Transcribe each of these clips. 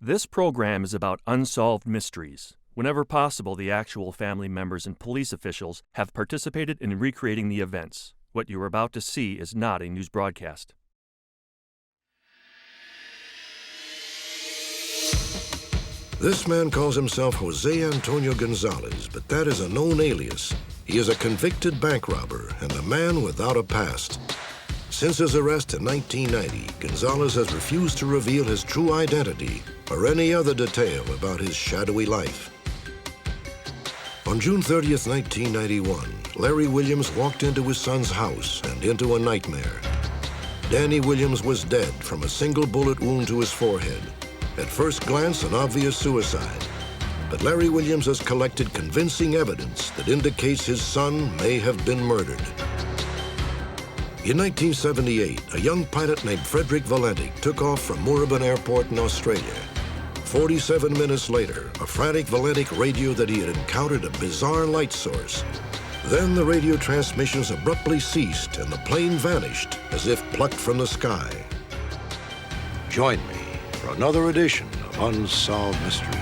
This program is about unsolved mysteries. Whenever possible, the actual family members and police officials have participated in recreating the events. What you are about to see is not a news broadcast. This man calls himself Jose Antonio Gonzalez, but that is a known alias. He is a convicted bank robber and a man without a past. Since his arrest in 1990, Gonzalez has refused to reveal his true identity or any other detail about his shadowy life. On June 30th, 1991, Larry Williams walked into his son's house and into a nightmare. Danny Williams was dead from a single bullet wound to his forehead. At first glance, an obvious suicide. But Larry Williams has collected convincing evidence that indicates his son may have been murdered. In 1978, a young pilot named Frederick Valenti took off from Moorabbin Airport in Australia. 47 minutes later, a frantic Valenti radioed that he had encountered a bizarre light source. Then the radio transmissions abruptly ceased and the plane vanished as if plucked from the sky. Join me for another edition of Unsolved Mysteries.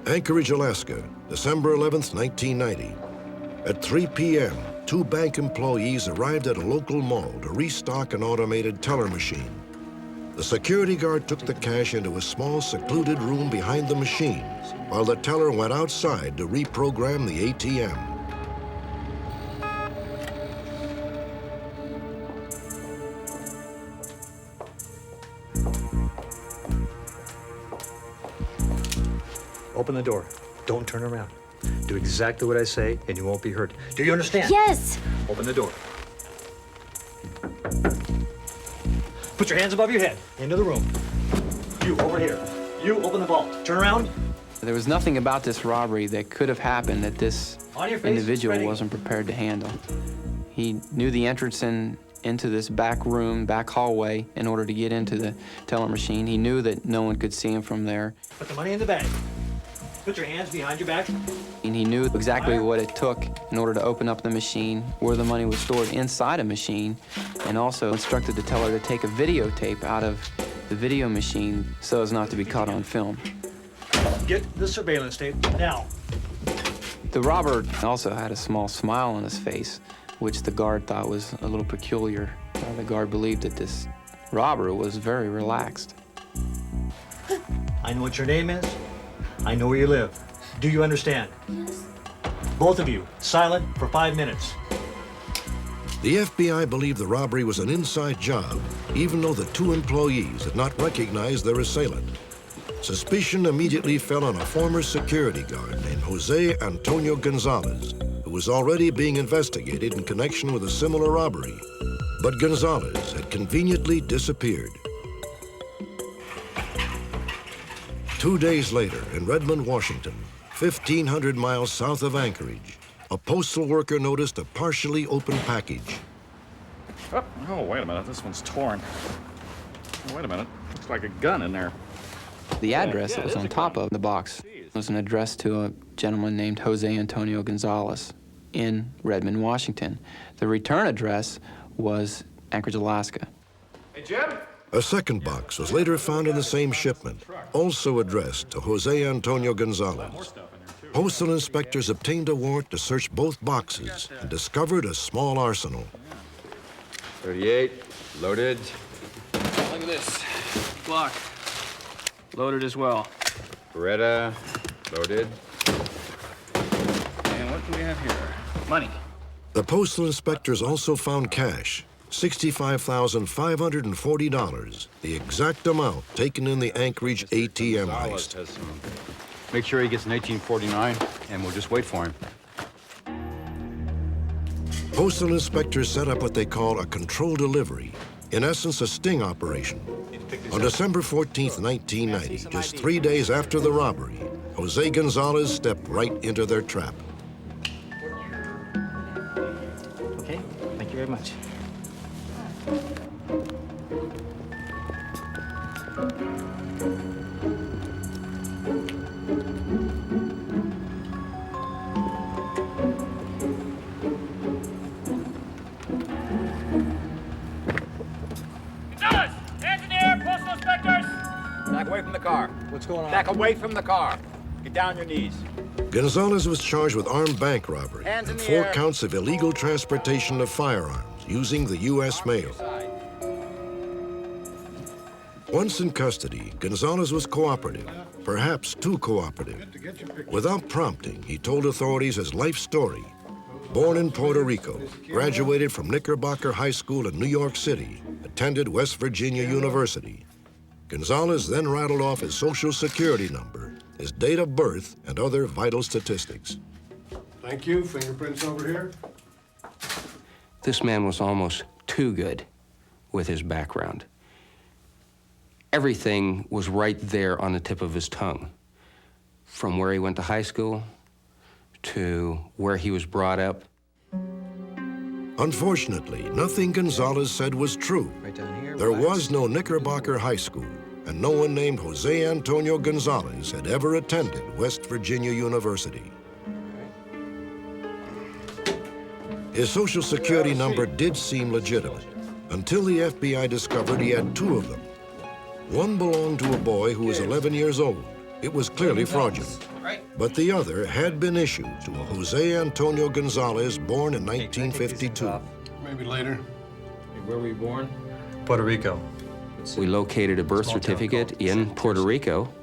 Anchorage, Alaska, December 11th, 1990. At 3 p.m., two bank employees arrived at a local mall to restock an automated teller machine. The security guard took the cash into a small, secluded room behind the machine, while the teller went outside to reprogram the ATM. Open the door. Don't turn around. Do exactly what I say, and you won't be hurt. Do you understand? Yes! Open the door. Put your hands above your head. Into the room. You, over here. You, open the vault. Turn around. There was nothing about this robbery that could have happened that this individual wasn't prepared to handle. He knew the entrance into this back room, back hallway, in order to get into the teller machine. He knew that no one could see him from there. Put the money in the bag. Put your hands behind your back. And he knew exactly what it took in order to open up the machine, where the money was stored inside a machine, and also instructed the teller to take a videotape out of the video machine so as not to be caught on film. Get the surveillance tape now. The robber also had a small smile on his face, which the guard thought was a little peculiar. The guard believed that this robber was very relaxed. I know what your name is. I know where you live. Do you understand? Yes. Both of you, silent for 5 minutes. The FBI believed the robbery was an inside job, even though the two employees had not recognized their assailant. Suspicion immediately fell on a former security guard named Jose Antonio Gonzalez, who was already being investigated in connection with a similar robbery. But Gonzalez had conveniently disappeared. 2 days later, in Redmond, Washington, 1,500 miles south of Anchorage, a postal worker noticed a partially open package. Oh, wait a minute, this one's torn. Oh, wait a minute, looks like a gun in there. The address that was on top of the box was an address to a gentleman named Jose Antonio Gonzalez in Redmond, Washington. The return address was Anchorage, Alaska. Hey, Jim? A second box was later found in the same shipment, also addressed to Jose Antonio Gonzalez. Postal inspectors obtained a warrant to search both boxes and discovered a small arsenal. 38, loaded. Look at this. Glock. Loaded as well. Beretta, loaded. And what do we have here? Money. The postal inspectors also found cash, $65,540, the exact amount taken in the Anchorage ATM heist. Make sure he gets an 1849, and we'll just wait for him. Postal inspectors set up what they call a controlled delivery, in essence a sting operation. On December 14th, 1990, just 3 days after the robbery, Jose Gonzalez stepped right into their trap. Okay, thank you very much. Back away from the car. What's going on? Back away from the car. Get down on your knees. Gonzalez was charged with armed bank robbery Hands in and the 4 air. counts of illegal transportation of firearms using the U.S. mail. Once in custody, Gonzalez was cooperative, perhaps too cooperative. Without prompting, he told authorities his life story. Born in Puerto Rico, graduated from Knickerbocker High School in New York City, attended West Virginia University. Gonzalez then rattled off his Social Security number, his date of birth, and other vital statistics. Thank you. Fingerprints over here. This man was almost too good with his background. Everything was right there on the tip of his tongue, from where he went to high school to where he was brought up. Unfortunately, nothing Gonzalez said was true. Right down here. There relax. was no Knickerbocker High School, and no one named Jose Antonio Gonzalez had ever attended West Virginia University. His Social Security number did seem legitimate, until the FBI discovered he had 2 of them. One belonged to a boy who was 11 years old. It was clearly fraudulent. But the other had been issued to a Jose Antonio Gonzalez born in 1952. Maybe later. Where were you born? Puerto Rico. We located a birth Small town certificate called in San Puerto Jose. Rico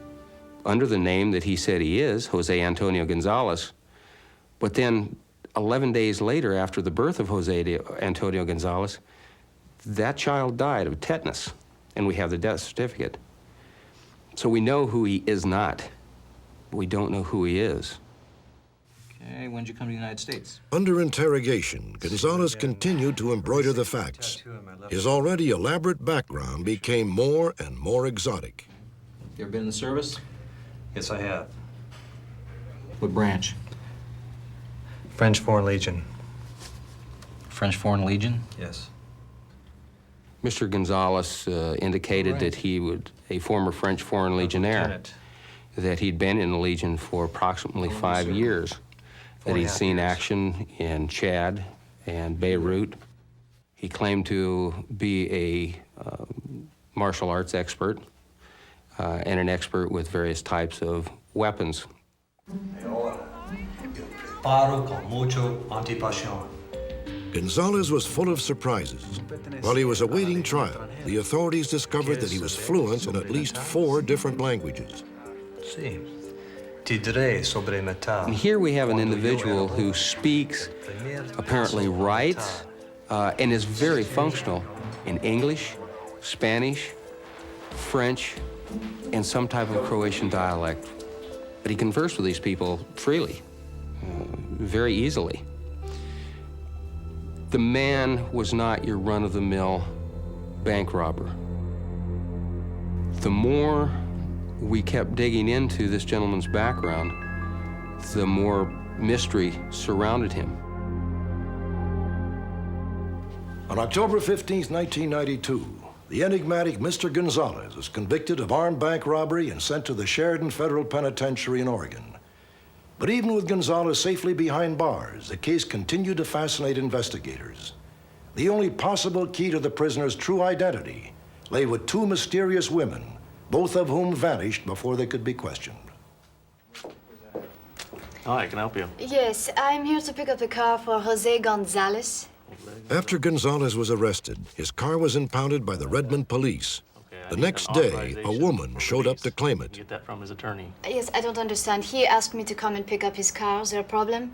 under the name that he said he is, Jose Antonio Gonzalez. But then 11 days later, after the birth of Jose Antonio Gonzalez, that child died of tetanus, and we have the death certificate. So we know who he is not. We don't know who he is. Okay, when did you come to the United States? Under interrogation, Gonzalez continued to embroider the facts. His already elaborate background became more and more exotic. You ever been in the service? Yes, I have. What branch? French Foreign Legion. French Foreign Legion? Yes. Mr. Gonzalez indicated that he would, a former French Foreign Legionnaire, Lieutenant. that he'd been in the Legion for approximately 5 years, that he'd 4.5 seen years. action in Chad and Beirut. He claimed to be a martial arts expert and an expert with various types of weapons. Paro con mucho antipasión. Gonzalez was full of surprises. While he was awaiting trial, the authorities discovered that he was fluent in at least 4 different languages. Sí. Ti diré sobre metal. And here we have an individual who speaks, apparently writes, and is very functional in English, Spanish, French, and some type of Croatian dialect. But he conversed with these people freely, very easily. The man was not your run-of-the-mill bank robber. The more we kept digging into this gentleman's background, the more mystery surrounded him. On October 15, 1992, the enigmatic Mr. Gonzalez was convicted of armed bank robbery and sent to the Sheridan Federal Penitentiary in Oregon. But even with Gonzalez safely behind bars, the case continued to fascinate investigators. The only possible key to the prisoner's true identity lay with 2 mysterious women, both of whom vanished before they could be questioned. Hi, can I help you? Yes, I'm here to pick up a car for Jose Gonzalez. After Gonzalez was arrested, his car was impounded by the Redmond police. I The need next an day, a authorization woman for showed up release. to claim Can it. you get that from his attorney. Yes, I don't understand. He asked me to come and pick up his car. Is there a problem?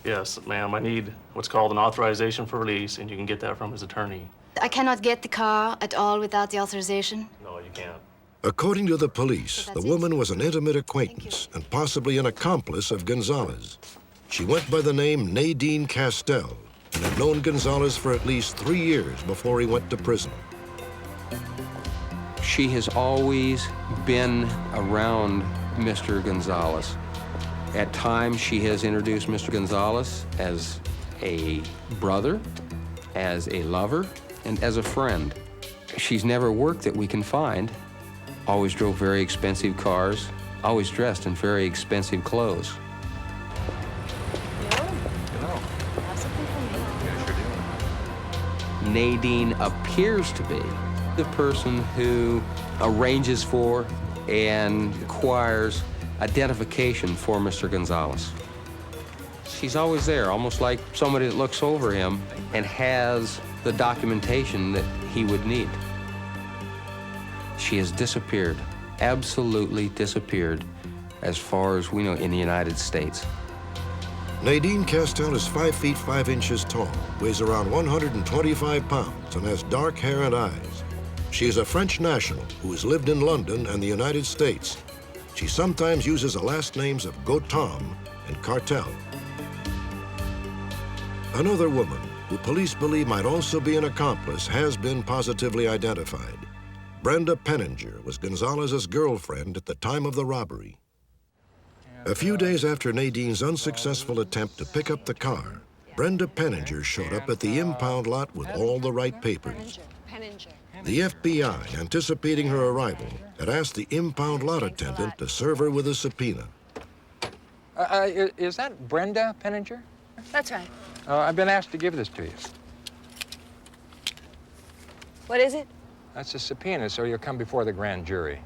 Yes, ma'am. I need what's called an authorization for release, and you can get that from his attorney. I cannot get the car at all without the authorization. No, you can't. According to the police, So the that's it. woman was an intimate acquaintance and possibly an accomplice of Gonzalez. She went by the name Nadine Castell and had known Gonzalez for at least 3 years before he went to prison. She has always been around Mr. Gonzalez. At times, she has introduced Mr. Gonzalez as a brother, as a lover, and as a friend. She's never worked that we can find. Always drove very expensive cars, always dressed in very expensive clothes. Nadine appears to be the person who arranges for and acquires identification for Mr. Gonzalez. She's always there, almost like somebody that looks over him and has the documentation that he would need. She has disappeared, absolutely disappeared, as far as we know, in the United States. Nadine Castell is 5 feet 5 inches tall, weighs around 125 pounds, and has dark hair and eyes. She is a French national who has lived in London and the United States. She sometimes uses the last names of Gotham and Cartel. Another woman, who police believe might also be an accomplice, has been positively identified. Brenda Penninger was Gonzalez's girlfriend at the time of the robbery. A few days after Nadine's unsuccessful attempt to pick up the car, Brenda Penninger showed up at the impound lot with all the right papers. The FBI, anticipating her arrival, had asked the impound lot attendant to serve her with a subpoena. Is that Brenda Penninger? That's right. I've been asked to give this to you. What is it? That's a subpoena, so you'll come before the grand jury.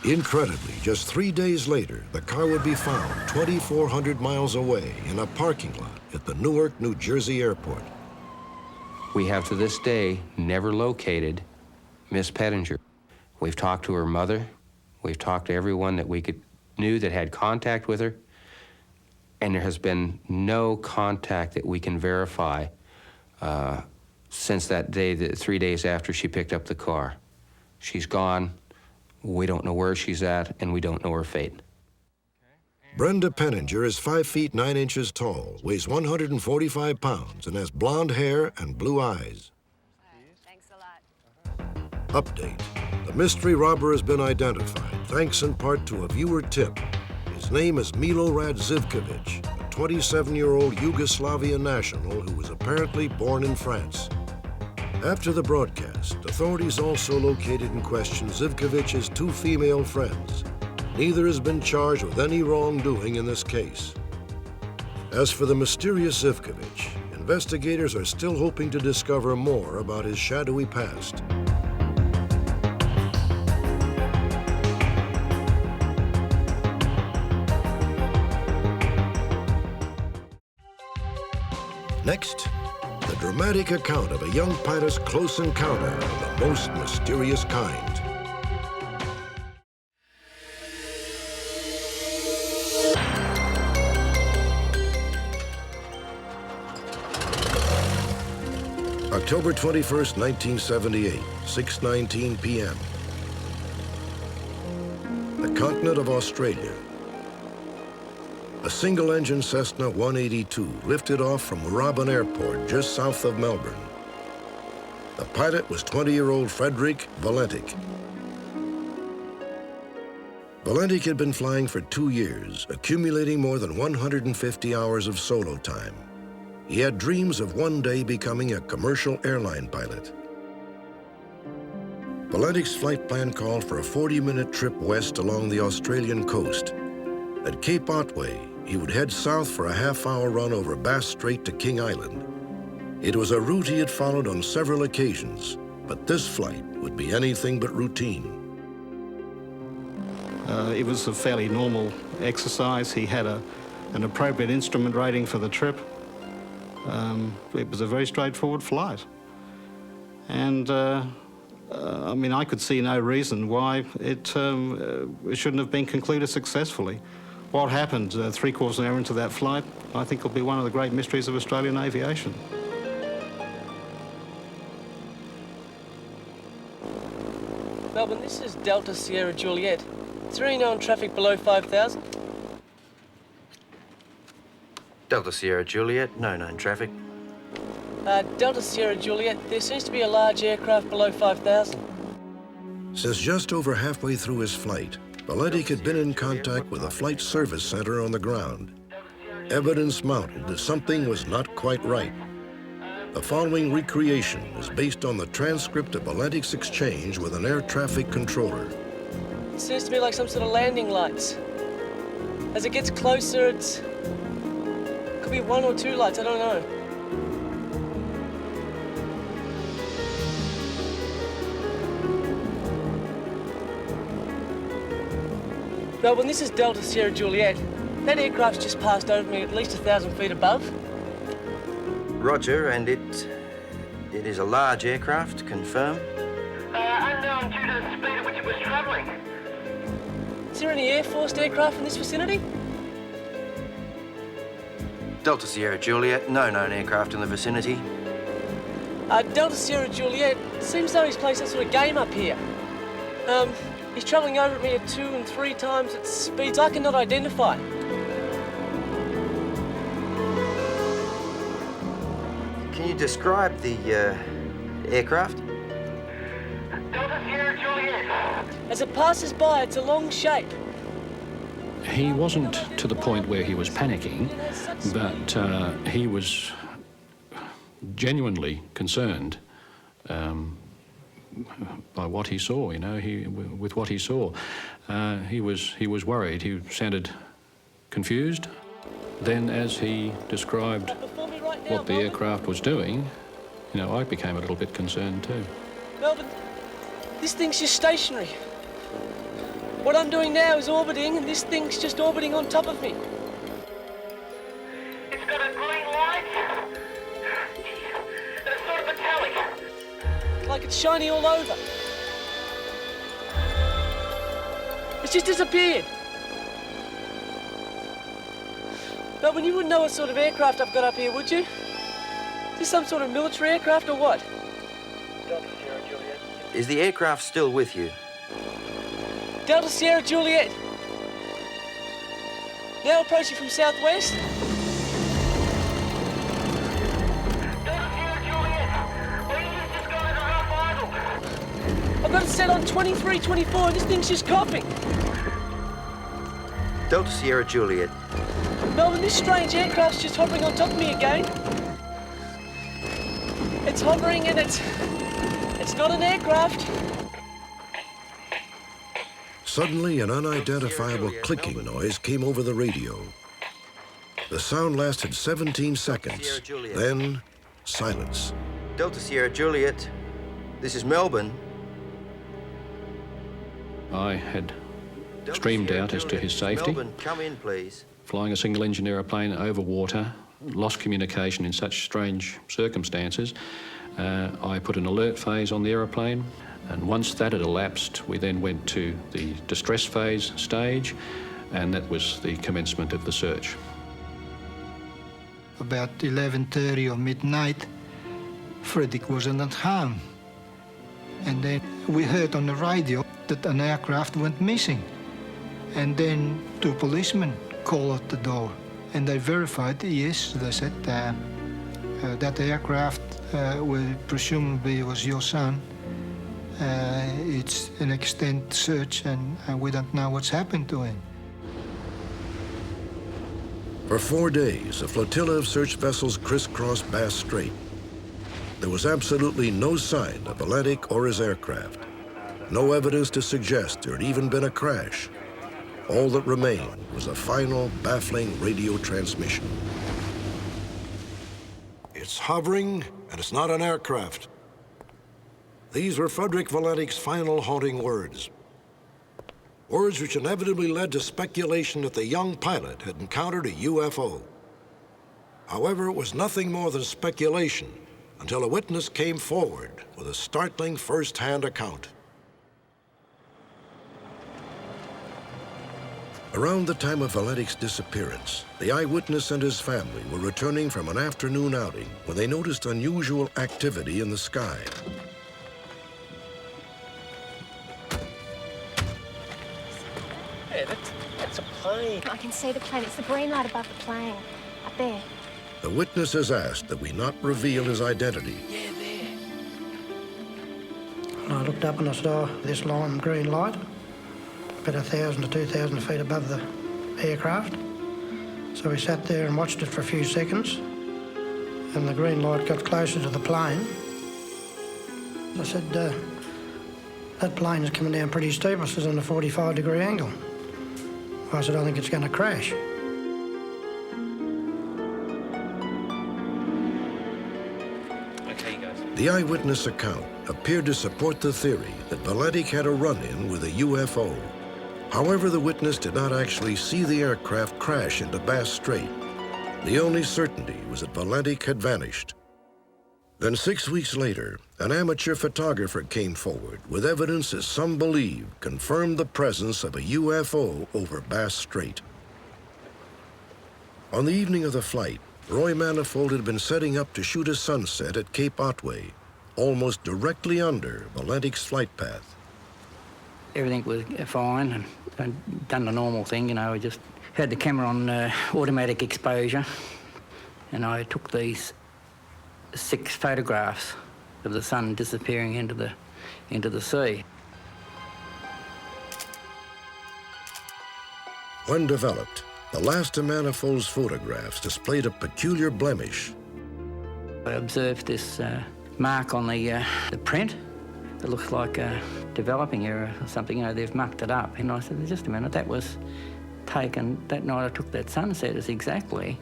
Incredibly, just 3 days later, the car would be found 2,400 miles away in a parking lot at the Newark, New Jersey airport. We have to this day never located Miss Penninger. We've talked to her mother. We've talked to everyone that we knew that had contact with her. And there has been no contact that we can verify since that day, 3 days after she picked up the car. She's gone. We don't know where she's at, and we don't know her fate. Brenda Penninger is 5 feet 9 inches tall, weighs 145 pounds, and has blonde hair and blue eyes. Thanks a lot. Update. The mystery robber has been identified, thanks in part to a viewer tip. His name is Milorad Zivkovic, a 27-year-old Yugoslavian national who was apparently born in France. After the broadcast, authorities also located and questioned Zivkovic's 2 female friends. Neither has been charged with any wrongdoing in this case. As for the mysterious Zivkovic, investigators are still hoping to discover more about his shadowy past. Next, the dramatic account of a young pilot's close encounter of the most mysterious kind. October 21st, 1978, 6:19 p.m. The continent of Australia. A single-engine Cessna 182 lifted off from Moorabbin Airport just south of Melbourne. The pilot was 20-year-old Frederick Valentic. Valentic had been flying for 2 years, accumulating more than 150 hours of solo time. He had dreams of one day becoming a commercial airline pilot. Valentic's flight plan called for a 40-minute trip west along the Australian coast. At Cape Otway, he would head south for a half-hour run over Bass Strait to King Island. It was a route he had followed on several occasions, but this flight would be anything but routine. It was a fairly normal exercise. He had an appropriate instrument rating for the trip. It was a very straightforward flight. And, I mean, I could see no reason why it shouldn't have been concluded successfully. What happened 3/4 of an hour into that flight, I think, will be one of the great mysteries of Australian aviation. Melbourne, this is Delta Sierra Juliet. Is there any known traffic below 5,000? Delta Sierra Juliet, no known traffic. Delta Sierra Juliet, there seems to be a large aircraft below 5,000. Since just over halfway through his flight, Valenti had been in contact with a flight service center on the ground. Evidence mounted that something was not quite right. The following recreation is based on the transcript of Valenti's exchange with an air traffic controller. It seems to be like some sort of landing lights. As it gets closer, it could be 1 or 2 lights, I don't know. Melbourne, this is Delta Sierra Juliet. That aircraft's just passed over me at least 1,000 feet above. Roger, and it is a large aircraft, confirm? Unknown due to the speed at which it was travelling. Is there any Air Force aircraft in this vicinity? Delta Sierra Juliet, no known aircraft in the vicinity. Delta Sierra Juliet, seems though he's playing some sort of game up here. He's travelling over at me at 2 and 3 times at speeds I cannot identify. Can you describe the aircraft? Delta Sierra Juliet. As it passes by, it's a long shape. He wasn't to the point where he was panicking, but he was genuinely concerned by what he saw. You know, with what he saw, he was worried. He sounded confused. Then, as he described what the aircraft was doing, you know, I became a little bit concerned too. Melbourne, this thing's just stationary. What I'm doing now is orbiting, and this thing's just orbiting on top of me. It's got a green light. It's sort of metallic. Like it's shiny all over. It's just disappeared. Melbourne, you wouldn't know what sort of aircraft I've got up here, would you? Is this some sort of military aircraft or what? Delta Sierra Juliet. Is the aircraft still with you? Delta Sierra Juliet. Now approaching from southwest. Delta Sierra Juliet. Engine's just gone into rough idle. I've got it set on 2324 and this thing's just coughing. Delta Sierra Juliet. Melbourne, this strange aircraft's just hovering on top of me again. It's hovering and it's not an aircraft. Suddenly, an unidentifiable clicking noise came over the radio. The sound lasted 17 seconds, then silence. Delta Sierra Juliet, this is Melbourne. I had streamed out as to his safety. Melbourne, come in, please. Flying a single-engine aeroplane over water, lost communication in such strange circumstances. I put an alert phase on the aeroplane, and once that had elapsed, we then went to the distress phase stage, and that was the commencement of the search. About 11:30 or midnight, Frederick wasn't at home. And then we heard on the radio that an aircraft went missing. And then 2 policemen called at the door, and they verified, yes, they said that aircraft presumably was your son. It's an extent search, and we don't know what's happened to him. For 4 days, a flotilla of search vessels crisscrossed Bass Strait. There was absolutely no sign of Atlantic or his aircraft. No evidence to suggest there had even been a crash. All that remained was a final, baffling radio transmission. It's hovering, and it's not an aircraft. These were Frederick Valentik's final haunting words. Words which inevitably led to speculation that the young pilot had encountered a UFO. However, it was nothing more than speculation until a witness came forward with a startling first-hand account. A Around the time of Valentik's disappearance, the eyewitness and his family were returning from an afternoon outing when they noticed unusual activity in the sky. Hey, that's a plane. I can see the plane. It's the green light above the plane. Up there. The witness has asked that we not reveal his identity. Yeah, there. And I looked up and I saw this lime green light, about 1,000 to 2,000 feet above the aircraft. So we sat there and watched it for a few seconds, and the green light got closer to the plane. I said, that plane is coming down pretty steep. I said, on a 45-degree angle. I said, I think it's going to crash. The eyewitness account appeared to support the theory that Valentik had a run-in with a UFO. However, the witness did not actually see the aircraft crash into Bass Strait. The only certainty was that Valentik had vanished. Then 6 weeks later, an amateur photographer came forward with evidence, as some believe, confirmed the presence of a UFO over Bass Strait. On the evening of the flight, Roy Manifold had been setting up to shoot a sunset at Cape Otway, almost directly under Valentik's flight path. Everything was fine, and I'd done the normal thing, you know. I just had the camera on automatic exposure, and I took these 6 photographs of the sun disappearing into the sea. When developed, the last of Manifold's photographs displayed a peculiar blemish. I observed this mark on the print. It looks like a developing error or something, you know, they've mucked it up. And I said, just a minute, that was taken, that night I took that sunset is exactly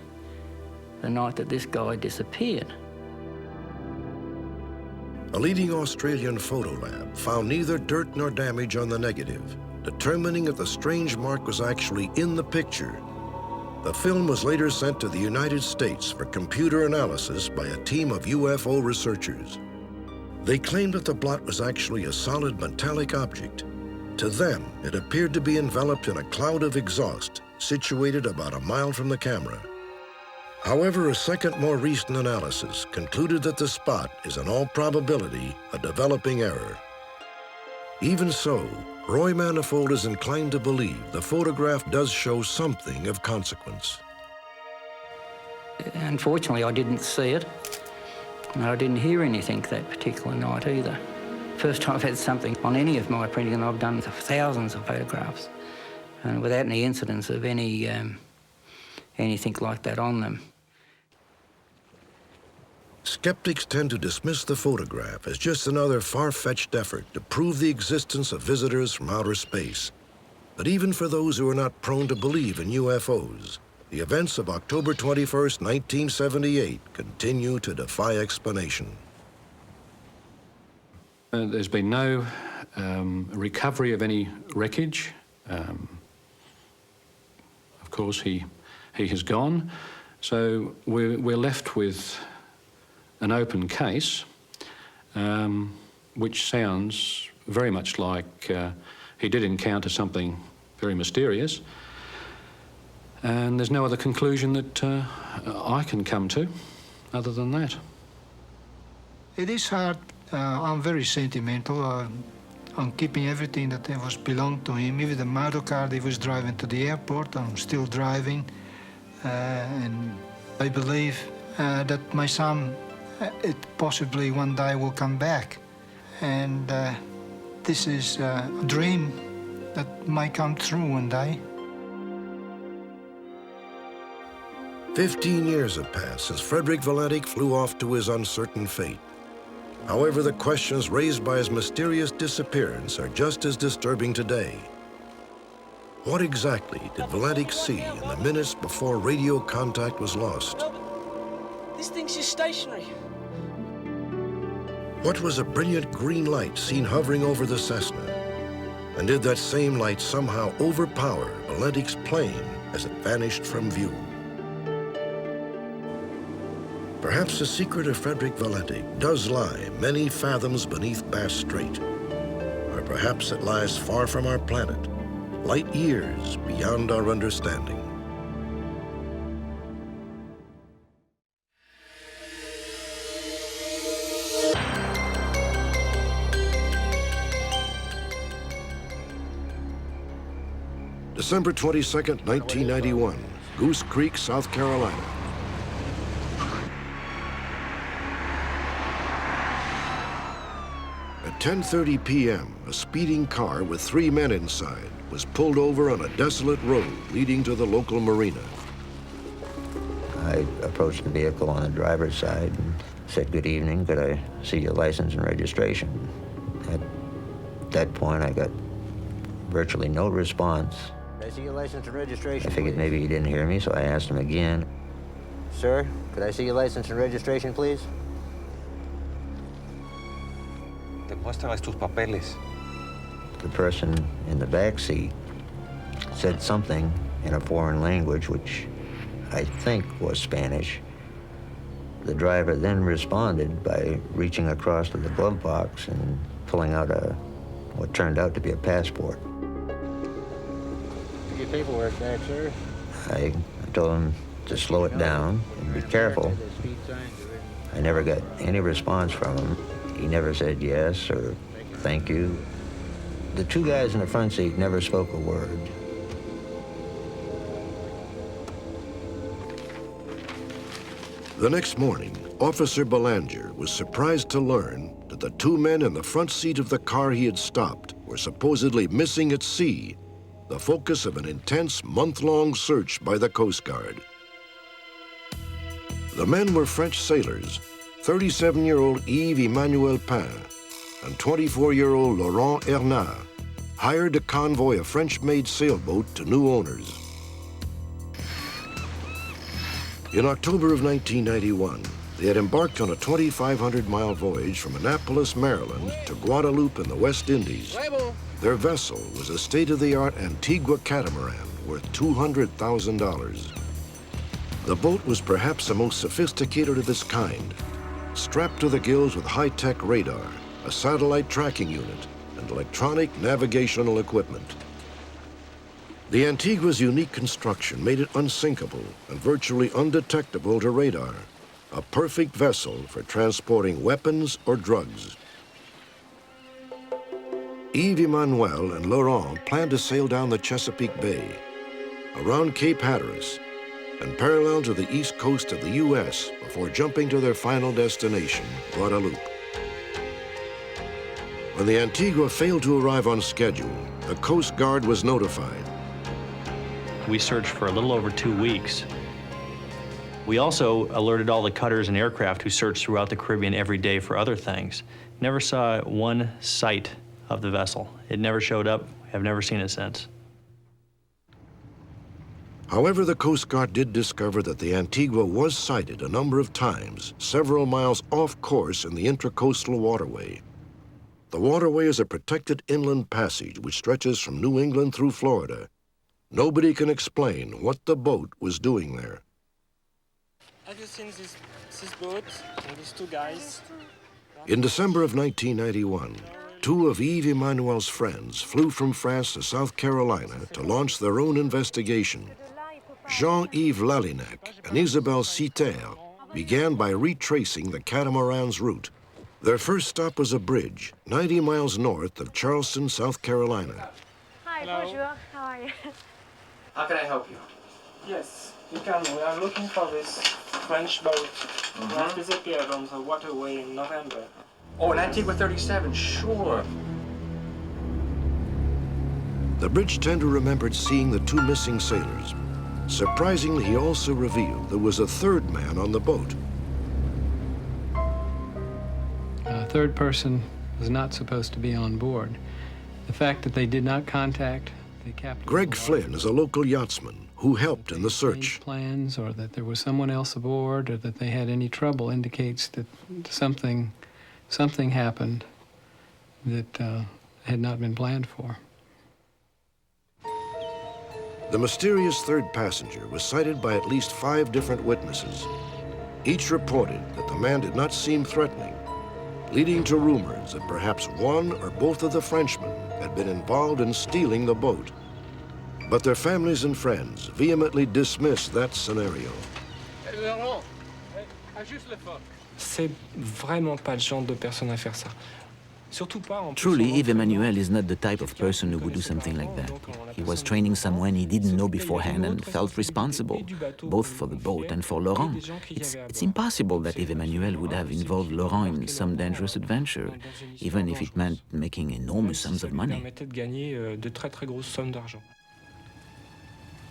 the night that this guy disappeared. A leading Australian photo lab found neither dirt nor damage on the negative, determining that the strange mark was actually in the picture. The film was later sent to the United States for computer analysis by a team of UFO researchers. They claimed that the blot was actually a solid metallic object. To them, it appeared to be enveloped in a cloud of exhaust situated about a mile from the camera. However, a second, more recent analysis concluded that the spot is in all probability a developing error. Even so, Roy Manifold is inclined to believe the photograph does show something of consequence. Unfortunately, I didn't see it, and I didn't hear anything that particular night either. First time I've had something on any of my printing, and I've done thousands of photographs, and without any incidents of anything like that on them. Skeptics tend to dismiss the photograph as just another far-fetched effort to prove the existence of visitors from outer space. But even for those who are not prone to believe in UFOs, the events of October 21st, 1978 continue to defy explanation. There's been no recovery of any wreckage. Of course, he has gone. So we're left with an open case, which sounds very much like he did encounter something very mysterious. And there's no other conclusion that I can come to other than that. It is hard. I'm very sentimental. I'm keeping everything that was belonged to him. Even the motor car he was driving to the airport, I'm still driving. And I believe that my son, it possibly one day will come back. And this is a dream that might come true one day. 15 years have passed since Frederick Valentik flew off to his uncertain fate. However, the questions raised by his mysterious disappearance are just as disturbing today. What exactly did Valentik see in the minutes before radio contact was lost? This thing's just stationary. What was a brilliant green light seen hovering over the Cessna? And did that same light somehow overpower Valentik's plane as it vanished from view? Perhaps the secret of Frederick Valentik does lie many fathoms beneath Bass Strait. Or perhaps it lies far from our planet, light years beyond our understanding. December 22nd, 1991, Goose Creek, South Carolina. At 10:30 p.m., a speeding car with 3 men inside was pulled over on a desolate road leading to the local marina. I approached the vehicle on the driver's side and said, "Good evening, could I see your license and registration?" At that point, I got virtually no response. Could I see your license and registration, I figured please? Maybe he didn't hear me, so I asked him again. "Sir, could I see your license and registration, please?" Demuéstrales tus papeles. The person in the back seat said something in a foreign language, which I think was Spanish. The driver then responded by reaching across to the glove box and pulling out what turned out to be a passport. Get your paperwork back, sir. I told him to slow it down and be careful. I never got any response from him. He never said yes or thank you. The 2 guys in the front seat never spoke a word. The next morning, Officer Belanger was surprised to learn that the 2 men in the front seat of the car he had stopped were supposedly missing at sea, the focus of an intense month-long search by the Coast Guard. The men were French sailors, 37-year-old Yves-Emmanuel Pin and 24-year-old Laurent Hernard, hired to convoy a French-made sailboat to new owners. In October of 1991, they had embarked on a 2,500-mile voyage from Annapolis, Maryland to Guadeloupe in the West Indies. Their vessel was a state-of-the-art Antigua catamaran worth $200,000. The boat was perhaps the most sophisticated of its kind, strapped to the gills with high-tech radar, a satellite tracking unit, and electronic navigational equipment. The Antigua's unique construction made it unsinkable and virtually undetectable to radar, a perfect vessel for transporting weapons or drugs. Yves-Emmanuel and Laurent planned to sail down the Chesapeake Bay, around Cape Hatteras, and parallel to the east coast of the U.S. before jumping to their final destination, Guadeloupe. When the Antigua failed to arrive on schedule, the Coast Guard was notified. We searched for a little over 2 weeks. We also alerted all the cutters and aircraft who searched throughout the Caribbean every day for other things. Never saw one sight of the vessel. It never showed up. I've never seen it since. However, the Coast Guard did discover that the Antigua was sighted a number of times, several miles off course in the intracoastal waterway. The waterway is a protected inland passage which stretches from New England through Florida. Nobody can explain what the boat was doing there. Have you seen this boat and these 2 guys? In December of 1991, 2 of Yves-Emmanuel's friends flew from France to South Carolina to launch their own investigation. Jean-Yves Lalinac and Isabelle Citer began by retracing the catamaran's route. Their first stop was a bridge 90 miles north of Charleston, South Carolina. Hi, bonjour. How are you? How can I help you? Yes, you can. We are looking for this French boat that disappeared on the waterway in November. Oh, an Antigua 37, sure. The bridge tender remembered seeing the 2 missing sailors. Surprisingly, he also revealed there was a 3rd man on the boat. A 3rd person was not supposed to be on board. The fact that they did not contact the captain. Greg Flynn is a local yachtsman who helped in the search. Plans, or that there was someone else aboard, or that they had any trouble, indicates that something happened that had not been planned for. The mysterious 3rd passenger was cited by at least 5 different witnesses. Each reported that the man did not seem threatening, leading to rumors that perhaps one or both of the Frenchmen had been involved in stealing the boat. But their families and friends vehemently dismiss that scenario. C'est vraiment pas le genre de personne à faire ça. Surtout pas en Truly, Yves Emmanuel is not the type of person who would do something like that. He was training someone he didn't know beforehand and felt responsible, both for the boat and for Laurent. It's impossible that Yves Emmanuel would have involved Laurent in some dangerous adventure, even if it meant making enormous sums of money.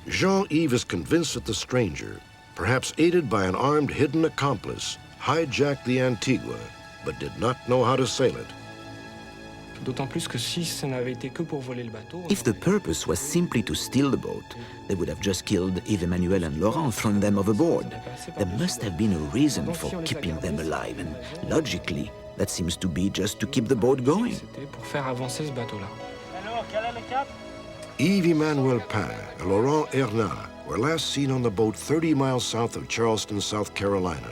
Jean-Yves is convinced that the stranger, perhaps aided by an armed hidden accomplice, hijacked the Antigua, but did not know how to sail it. D'autant plus que si ça n'avait été que pour voler le bateau. If the purpose was simply to steal the boat, they would have just killed Yves Emmanuel and Laurent, thrown them overboard. There must have been a reason for keeping them alive, and logically, that seems to be just to keep the boat going. C'était pour faire avancer ce bateau-là. Yves Emmanuel Pin and Laurent Hernat were last seen on the boat 30 miles south of Charleston, South Carolina.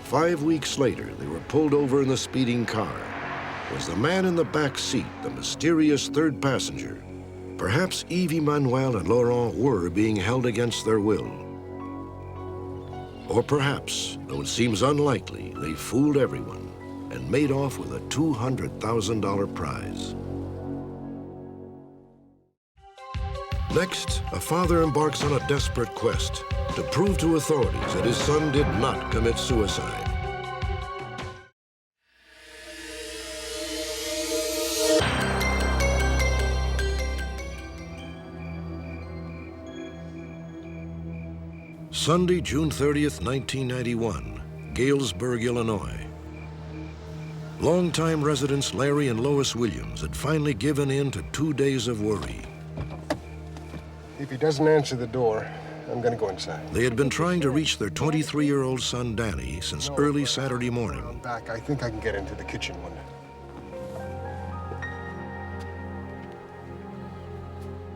5 weeks later, they were pulled over in the speeding car. Was the man in the back seat the mysterious third passenger? Perhaps Yves Emmanuel and Laurent were being held against their will. Or perhaps, though it seems unlikely, they fooled everyone and made off with a $200,000 prize. Next, a father embarks on a desperate quest to prove to authorities that his son did not commit suicide. Sunday, June 30th, 1991, Galesburg, Illinois. Longtime residents Larry and Lois Williams had finally given in to 2 days of worry. If he doesn't answer the door, I'm gonna go inside. They had been trying to reach their 23-year-old son, Danny, since early Saturday morning. I'm back. I think I can get into the kitchen window.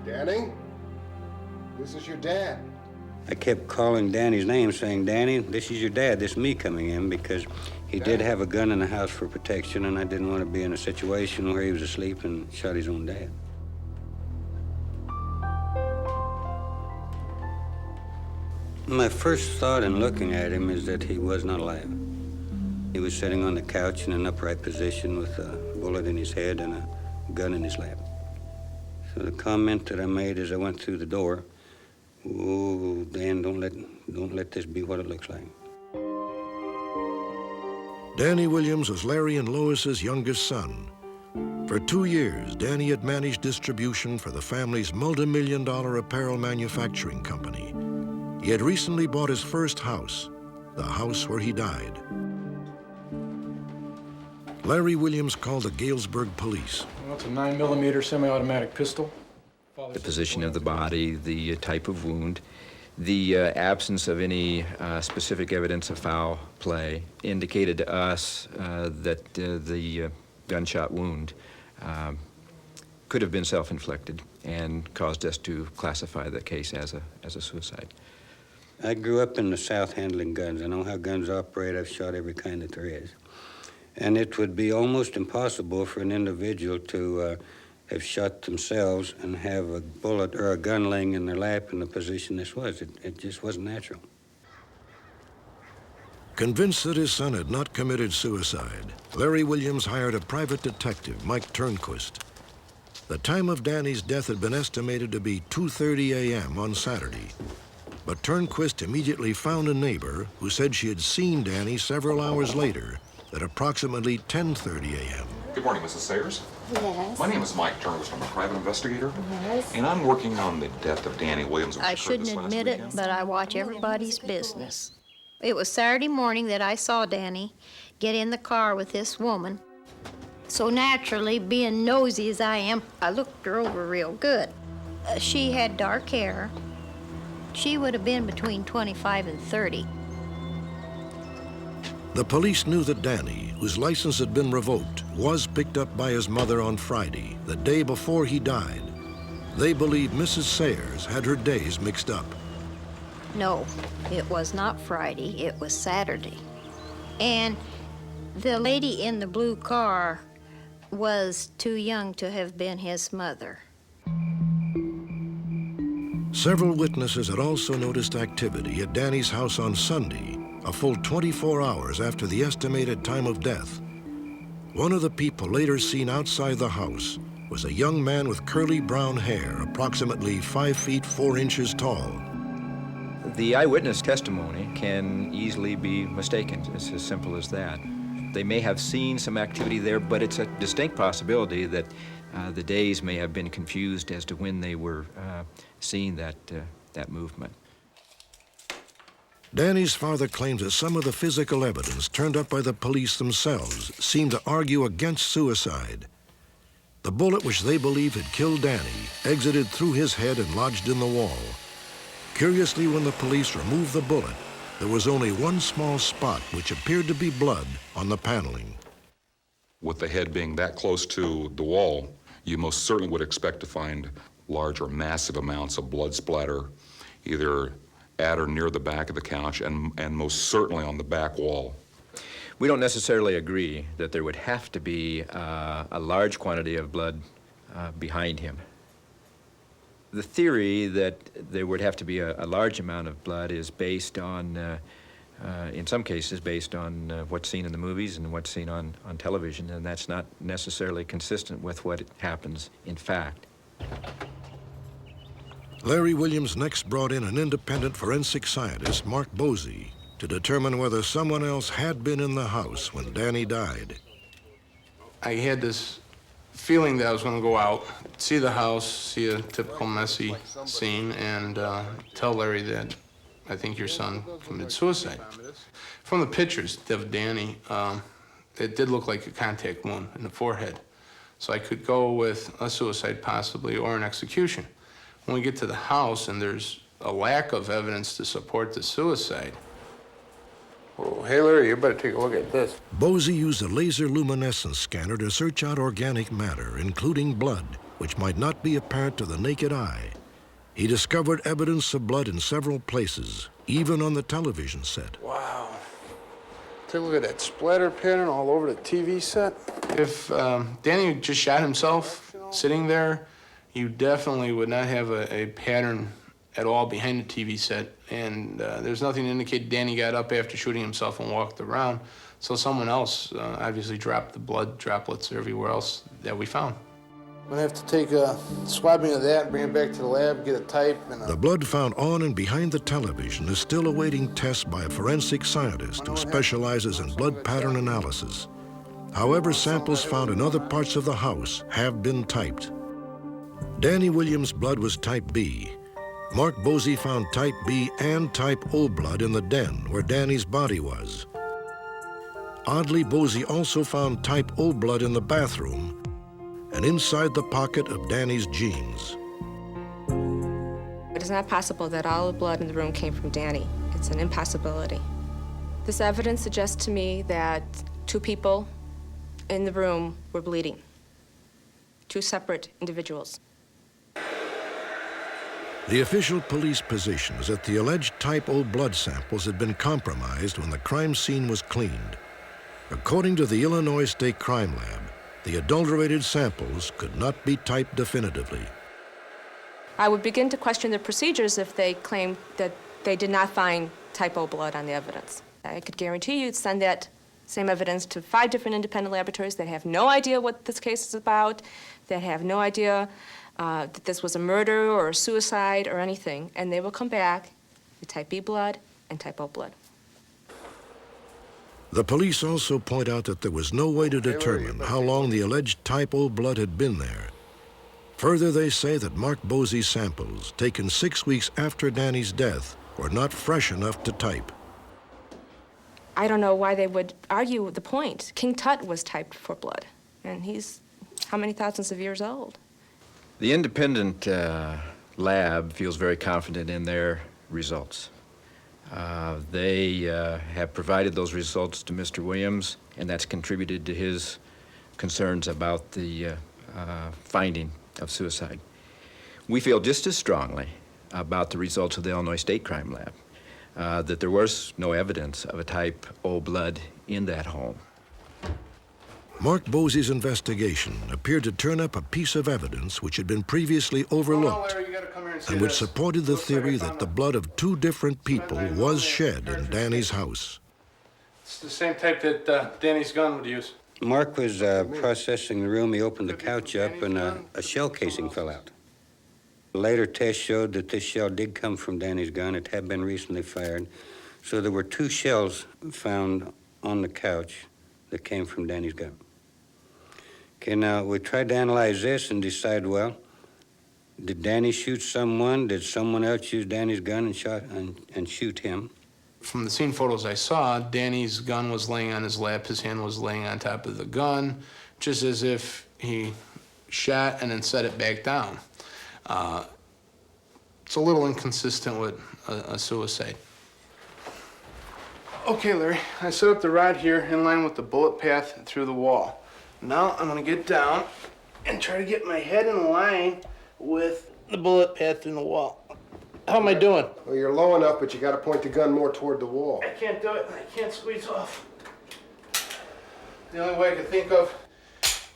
Danny? This is your dad. I kept calling Danny's name, saying, "Danny, this is your dad. This is me coming in," because he did have a gun in the house for protection, and I didn't want to be in a situation where he was asleep and shot his own dad. My first thought in looking at him is that he was not alive. He was sitting on the couch in an upright position with a bullet in his head and a gun in his lap. So the comment that I made as I went through the door, "Oh, Dan, don't let this be what it looks like." Danny Williams was Larry and Lois's youngest son. For 2 years, Danny had managed distribution for the family's multi-million-dollar apparel manufacturing company. He had recently bought his first house, the house where he died. Larry Williams called the Galesburg police. Well, it's a 9mm semi-automatic pistol. The position of the body, the type of wound, the absence of any specific evidence of foul play indicated to us that the gunshot wound could have been self-inflicted and caused us to classify the case as a suicide. I grew up in the South handling guns. I know how guns operate. I've shot every kind that there is. And it would be almost impossible for an individual to have shot themselves and have a bullet or a gun laying in their lap in the position this was. It just wasn't natural. Convinced that his son had not committed suicide, Larry Williams hired a private detective, Mike Turnquist. The time of Danny's death had been estimated to be 2:30 a.m. on Saturday. But Turnquist immediately found a neighbor who said she had seen Danny several hours later at approximately 10:30 a.m. Good morning, Mrs. Sayers. Yes. My name is Mike Turnquist. I'm a private investigator. Yes. And I'm working on the death of Danny Williams. I shouldn't admit it, but I watch everybody's business. It was Saturday morning that I saw Danny get in the car with this woman. So naturally, being nosy as I am, I looked her over real good. She had dark hair. She would have been between 25 and 30. The police knew that Danny, whose license had been revoked, was picked up by his mother on Friday, the day before he died. They believe Mrs. Sayers had her days mixed up. No, it was not Friday, it was Saturday. And the lady in the blue car was too young to have been his mother. Several witnesses had also noticed activity at Danny's house on Sunday, a full 24 hours after the estimated time of death. One of the people later seen outside the house was a young man with curly brown hair, approximately 5 feet 4 inches tall. The eyewitness testimony can easily be mistaken. It's as simple as that. They may have seen some activity there, but it's a distinct possibility that the days may have been confused as to when they were seeing that movement. Danny's father claims that some of the physical evidence turned up by the police themselves seemed to argue against suicide. The bullet which they believe had killed Danny exited through his head and lodged in the wall. Curiously, when the police removed the bullet, there was only one small spot which appeared to be blood on the paneling. With the head being that close to the wall, you most certainly would expect to find large or massive amounts of blood splatter, either at or near the back of the couch, and most certainly on the back wall. We don't necessarily agree that there would have to be a large quantity of blood behind him. The theory that there would have to be a large amount of blood is based on, in some cases, based on what's seen in the movies and what's seen on television, and that's not necessarily consistent with what happens in fact. Larry Williams next brought in an independent forensic scientist, Mark Bosey, to determine whether someone else had been in the house when Danny died. I had this feeling that I was going to go out, see the house, see a typical messy scene, and tell Larry that I think your son committed suicide. From the pictures of Danny, it did look like a contact wound in the forehead. So I could go with a suicide possibly or an execution. When we get to the house and there's a lack of evidence to support the suicide. Oh, hey Larry, you better take a look at this. Bosey used a laser luminescence scanner to search out organic matter, including blood, which might not be apparent to the naked eye. He discovered evidence of blood in several places, even on the television set. Wow. Take a look at that splatter pattern all over the TV set. If Danny just shot himself sitting there, you definitely would not have a pattern at all behind the TV set. And there's nothing to indicate Danny got up after shooting himself and walked around. So someone else obviously dropped the blood droplets everywhere else that we found. I'm gonna have to take a swabbing of that, bring it back to the lab, get a type. And The blood found on and behind the television is still awaiting tests by a forensic scientist who specializes in blood pattern analysis. However, samples found in other parts of the house have been typed. Danny Williams' blood was type B. Mark Bosey found type B and type O blood in the den where Danny's body was. Oddly, Bosey also found type O blood in the bathroom and inside the pocket of Danny's jeans. It is not possible that all the blood in the room came from Danny. It's an impossibility. This evidence suggests to me that two people in the room were bleeding. Two separate individuals. The official police position is that the alleged type O blood samples had been compromised when the crime scene was cleaned. According to the Illinois State Crime Lab, the adulterated samples could not be typed definitively. I would begin to question their procedures if they claimed that they did not find type O blood on the evidence. I could guarantee you'd send that same evidence to 5 different independent laboratories that have no idea what this case is about, that have no idea that this was a murder or a suicide or anything, and they will come back with type B blood and type O blood. The police also point out that there was no way to determine how long the alleged type O blood had been there. Further, they say that Mark Bosey's samples, taken 6 weeks after Danny's death, were not fresh enough to type. I don't know why they would argue the point. King Tut was typed for blood, and he's how many thousands of years old? The independent lab feels very confident in their results. They have provided those results to Mr. Williams, and that's contributed to his concerns about the finding of suicide. We feel just as strongly about the results of the Illinois State Crime Lab, that there was no evidence of a type O blood in that home. Mark Bosey's investigation appeared to turn up a piece of evidence which had been previously overlooked and which supported the theory that the blood of two different people was shed in Danny's house. It's the same type that Danny's gun would use. Mark was processing the room. He opened the couch up and a shell casing fell out. Later tests showed that this shell did come from Danny's gun. It had been recently fired. So there were two shells found on the couch that came from Danny's gun. Okay, now we tried to analyze this and decide, well, did Danny shoot someone? Did someone else use Danny's gun and shoot him? From the scene photos I saw, Danny's gun was laying on his lap, his hand was laying on top of the gun, just as if he shot and then set it back down. It's a little inconsistent with a suicide. Okay, Larry, I set up the rod here in line with the bullet path through the wall. Now I'm gonna get down and try to get my head in line with the bullet path in the wall. How am I doing? Well, you're low enough, but you got to point the gun more toward the wall. I can't do it. I can't squeeze off. The only way I can think of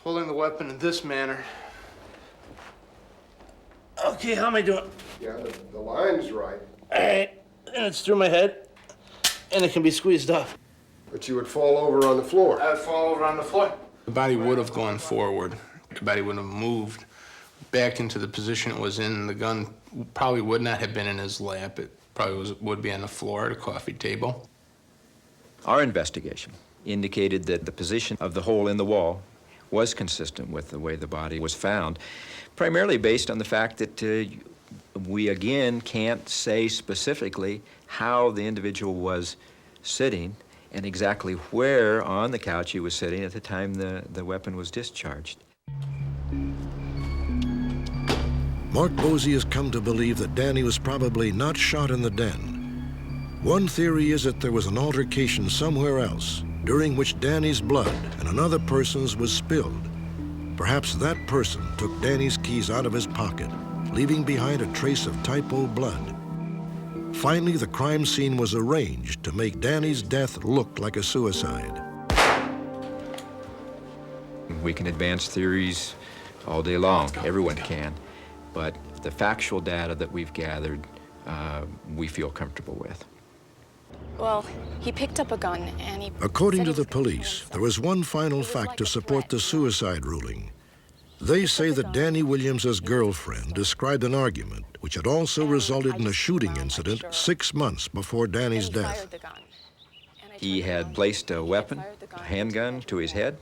holding the weapon in this manner. Okay, how am I doing? Yeah, the line's right. All right, and it's through my head, and it can be squeezed off. But you would fall over on the floor. I would fall over on the floor. The body would have gone forward. The body would have moved back into the position it was in. The gun probably would not have been in his lap. It probably would be on the floor at a coffee table. Our investigation indicated that the position of the hole in the wall was consistent with the way the body was found, primarily based on the fact that we, again, can't say specifically how the individual was sitting and exactly where on the couch he was sitting at the time the weapon was discharged. Mark Bosey has come to believe that Danny was probably not shot in the den. One theory is that there was an altercation somewhere else, during which Danny's blood and another person's was spilled. Perhaps that person took Danny's keys out of his pocket, leaving behind a trace of Type O blood. Finally, the crime scene was arranged to make Danny's death look like a suicide. We can advance theories all day long. Everyone can. But the factual data that we've gathered, we feel comfortable with. Well, he picked up a gun and he... According to the police, there was one final fact to support the suicide ruling. They say that Danny Williams's girlfriend described an argument which had also resulted in a shooting incident 6 months before Danny's death. He had placed a weapon, a handgun, to his head.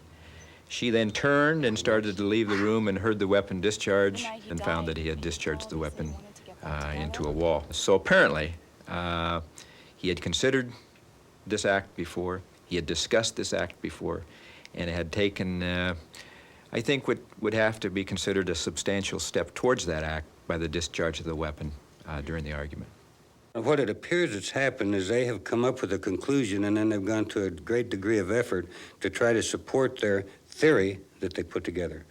She then turned and started to leave the room and heard the weapon discharge and found that he had discharged the weapon into a wall. So apparently, he had considered this act before, he had discussed this act before, and had taken, I think, what would have to be considered a substantial step towards that act by the discharge of the weapon during the argument. What it appears that's happened is they have come up with a conclusion and then they've gone to a great degree of effort to try to support their theory that they put together.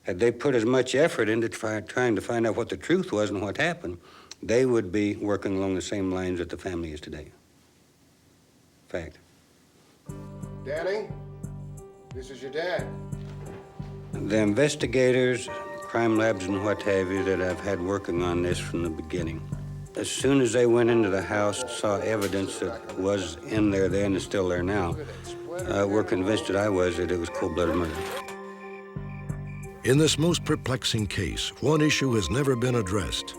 Had they put as much effort into trying to find out what the truth was and what happened, they would be working along the same lines that the family is today. Fact. Danny, this is your dad. The investigators, crime labs and what have you that I've had working on this from the beginning, as soon as they went into the house, saw evidence that was in there then and is still there now, were convinced that I was that it was cold-blooded murder. In this most perplexing case, one issue has never been addressed.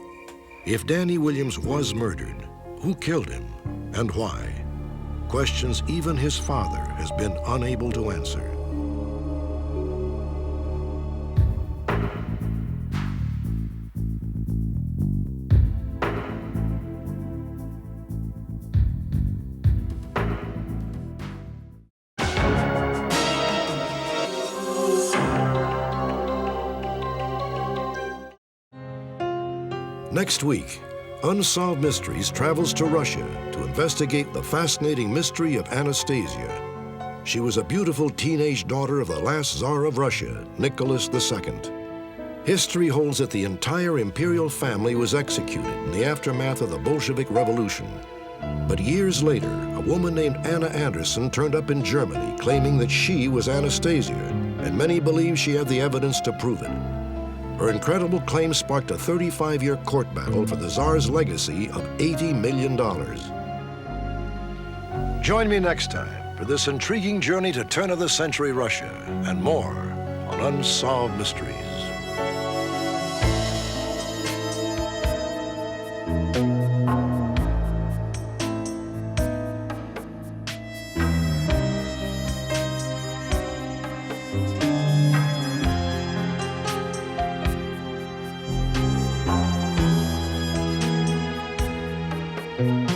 If Danny Williams was murdered, who killed him and why? Questions even his father has been unable to answer. Next week, Unsolved Mysteries travels to Russia to investigate the fascinating mystery of Anastasia. She was a beautiful teenage daughter of the last Tsar of Russia, Nicholas II. History holds that the entire imperial family was executed in the aftermath of the Bolshevik Revolution. But years later, a woman named Anna Anderson turned up in Germany claiming that she was Anastasia. and many believe she had the evidence to prove it. Her incredible claim sparked a 35-year court battle for the Tsar's legacy of $80 million. Join me next time for this intriguing journey to turn-of-the-century Russia and more on Unsolved Mysteries. Thank you.